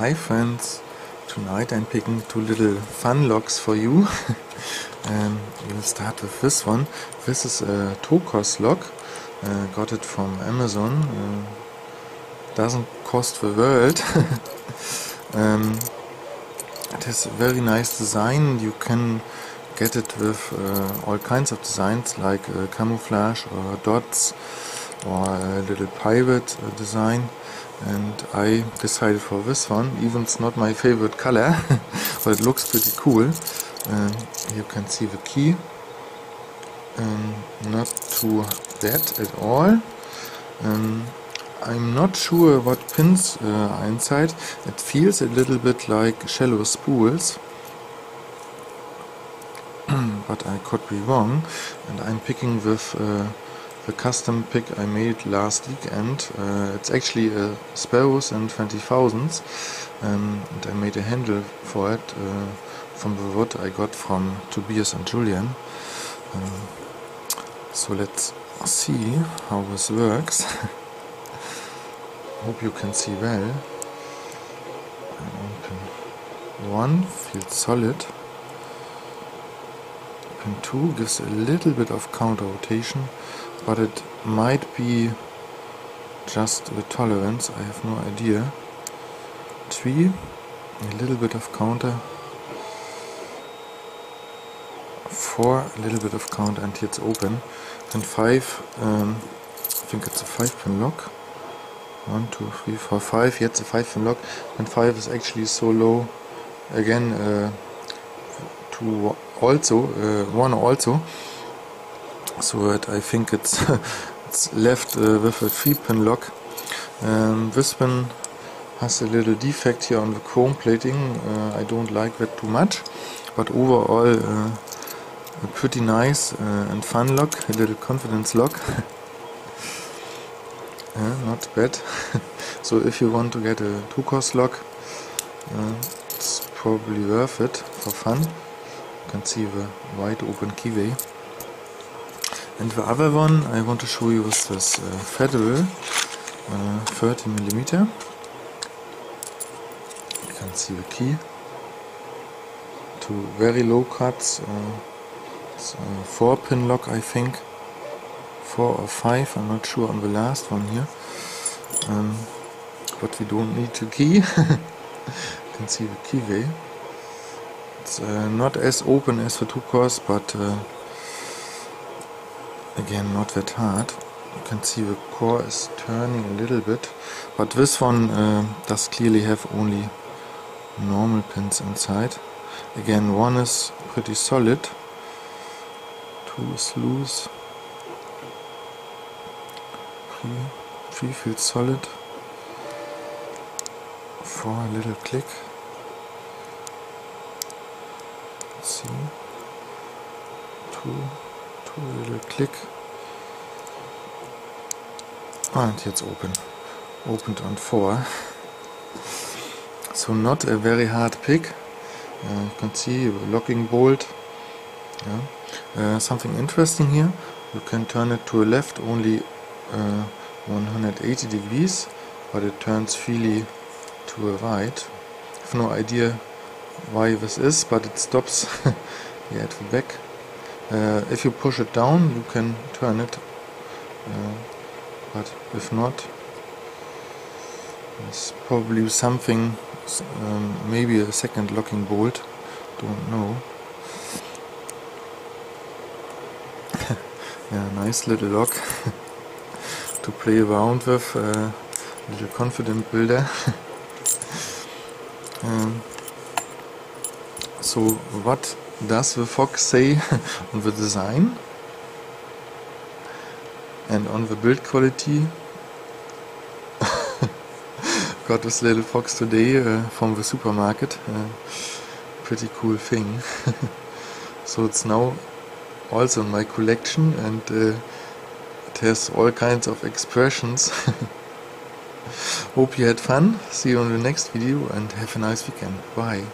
Hi friends, tonight I'm picking two little fun logs for you. We'll start with this one. This is a Tokoz log, got it from Amazon, doesn't cost the world. It has a very nice design. You can get it with all kinds of designs like camouflage or dots or a little pirate design. And I decided for this one, even it's not my favorite color, but it looks pretty cool. You can see the key, not too bad at all. I'm not sure what pins are inside. It feels a little bit like shallow spools, but I could be wrong. And I'm picking with the custom pick I made last weekend. It's actually a Sparrows and 20,000s, and I made a handle for it from the wood I got from Tobias and Julian. So let's see how this works. Hope you can see well. Pin 1 feels solid. Pin 2 gives a little bit of counter rotation, but it might be just the tolerance, I have no idea. 3, a little bit of counter. 4, a little bit of counter, and here it's open. And 5, I think it's a 5-pin lock. 1, 2, 3, 4, 5, yeah, it's a 5-pin lock. And 5 is actually so low, again, to also, 1 also. So that I think it's it's left with a 3-pin lock. This one has a little defect here on the chrome plating. I don't like that too much, but overall a pretty nice and fun lock, a little confidence lock. Not bad. So if you want to get a Tokoz lock, it's probably worth it for fun. You can see the wide open keyway. And the other one I want to show you is this Federal 30mm. You can see the key. Two very low cuts. It's a 4-pin lock, I think. 4 or 5, I'm not sure on the last one here. But we don't need the key. You can see the keyway. It's not as open as the Tokoz, but again, not that hard. You can see the core is turning a little bit, but this one does clearly have only normal pins inside. Again, 1 is pretty solid, 2 is loose, 3 feels solid, 4 a little click. Let's see, 2 little click, and here it's open. Opened on 4. So not a very hard pick. You can see the locking bolt. Yeah. Something interesting here, you can turn it to the left only 180 degrees, but it turns freely to the right. I have no idea why this is, but it stops here at the back. If you push it down, you can turn it, but if not, it's probably something, maybe a second locking bolt, don't know. Yeah, nice little lock to play around with, little confident builder. So what does the fox say on the design and on the build quality? Got this little fox today from the supermarket. Pretty cool thing. So it's now also in my collection, and it has all kinds of expressions. Hope you had fun. See you on the next video and have a nice weekend. Bye.